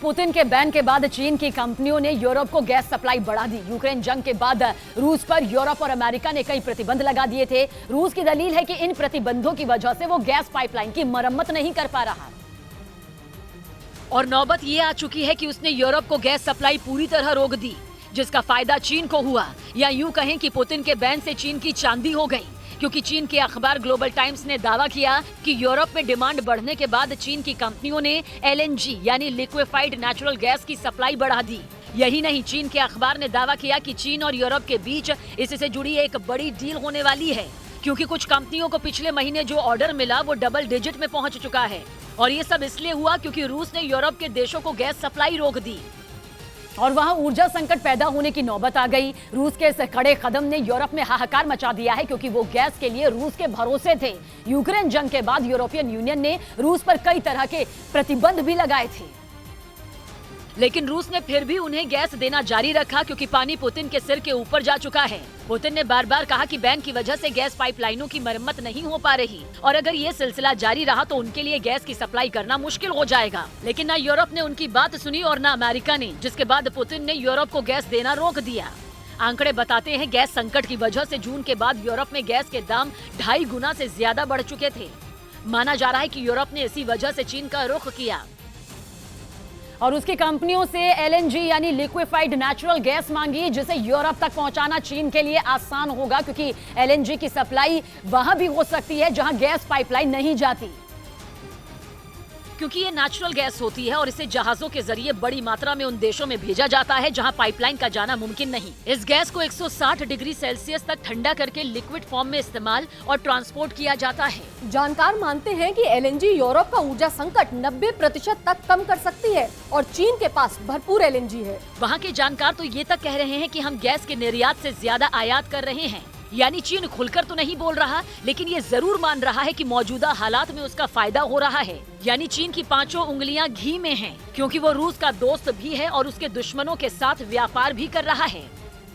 Putin के ban के बाद चीन की कंपनियों ने यूरोप को गैस सप्लाई बढ़ा दी। यूक्रेन जंग के बाद रूस पर यूरोप और अमेरिका ने कई प्रतिबंध लगा दिए थे। रूस की दलील है कि इन प्रतिबंधों की वजह से वो गैस पाइपलाइन की मरम्मत नहीं कर पा रहा और नौबत ये आ चुकी है कि उसने यूरोप को गैस सप्लाई पूरी तरह रोक दी, जिसका फायदा चीन को हुआ, या यूं कहें कि पुतिन के बैन से चीन की चांदी हो गई, क्योंकि चीन के अखबार ग्लोबल टाइम्स ने दावा किया कि यूरोप में डिमांड बढ़ने के बाद चीन की कंपनियों ने एलएनजी यानी लिक्विफाइड नेचुरल गैस की सप्लाई बढ़ा दी। यही नहीं, चीन के अखबार ने दावा किया कि चीन और यूरोप के बीच इससे जुड़ी एक बड़ी डील होने वाली है, क्योंकि कुछ कंपनियों को पिछले महीने जो ऑर्डर मिला वो डबल डिजिट में पहुंच चुका है। और ये सब इसलिए हुआ क्योंकि रूस ने यूरोप के देशों को गैस सप्लाई रोक दी और वहां ऊर्जा संकट पैदा होने की नौबत आ गई। रूस के इस कड़े कदम ने यूरोप में हाहाकार मचा दिया है, क्योंकि वो गैस के लिए रूस के भरोसे थे। यूक्रेन जंग के बाद यूरोपियन यूनियन ने रूस पर कई तरह के प्रतिबंध भी लगाए थे, लेकिन रूस ने फिर भी उन्हें गैस देना जारी रखा, क्योंकि पानी पुतिन के सिर के ऊपर जा चुका है। पुतिन ने बार बार कहा कि बैन की वजह से गैस पाइपलाइनों की मरम्मत नहीं हो पा रही और अगर ये सिलसिला जारी रहा तो उनके लिए गैस की सप्लाई करना मुश्किल हो जाएगा। लेकिन न यूरोप ने उनकी बात सुनी और न अमेरिका ने, जिसके बाद पुतिन ने यूरोप को गैस देना रोक दिया। आंकड़े बताते हैं गैस संकट की वजह से जून के बाद यूरोप में गैस के दाम 2.5 गुना से ज्यादा बढ़ चुके थे। माना जा रहा है कि यूरोप ने इसी वजह से चीन का रुख किया और उसकी कंपनियों से एलएनजी यानी लिक्विफाइड नेचुरल गैस मांगी, जिसे यूरोप तक पहुंचाना चीन के लिए आसान होगा, क्योंकि एलएनजी की सप्लाई वहां भी हो सकती है जहां गैस पाइपलाइन नहीं जाती, क्योंकि ये नेचुरल गैस होती है और इसे जहाजों के जरिए बड़ी मात्रा में उन देशों में भेजा जाता है जहां पाइपलाइन का जाना मुमकिन नहीं। इस गैस को 160 डिग्री सेल्सियस तक ठंडा करके लिक्विड फॉर्म में इस्तेमाल और ट्रांसपोर्ट किया जाता है। जानकार मानते हैं कि एलएनजी यूरोप का ऊर्जा संकट 90% तक कम कर सकती है और चीन के पास भरपूर एलएनजी है। वहाँ के जानकार तो ये तक कह रहे हैं कि हम गैस के निर्यात से ज्यादा आयात कर रहे हैं। यानी चीन खुलकर तो नहीं बोल रहा, लेकिन ये जरूर मान रहा है कि मौजूदा हालात में उसका फायदा हो रहा है। यानी चीन की 5 उंगलियां घी में हैं, क्योंकि वो रूस का दोस्त भी है और उसके दुश्मनों के साथ व्यापार भी कर रहा है।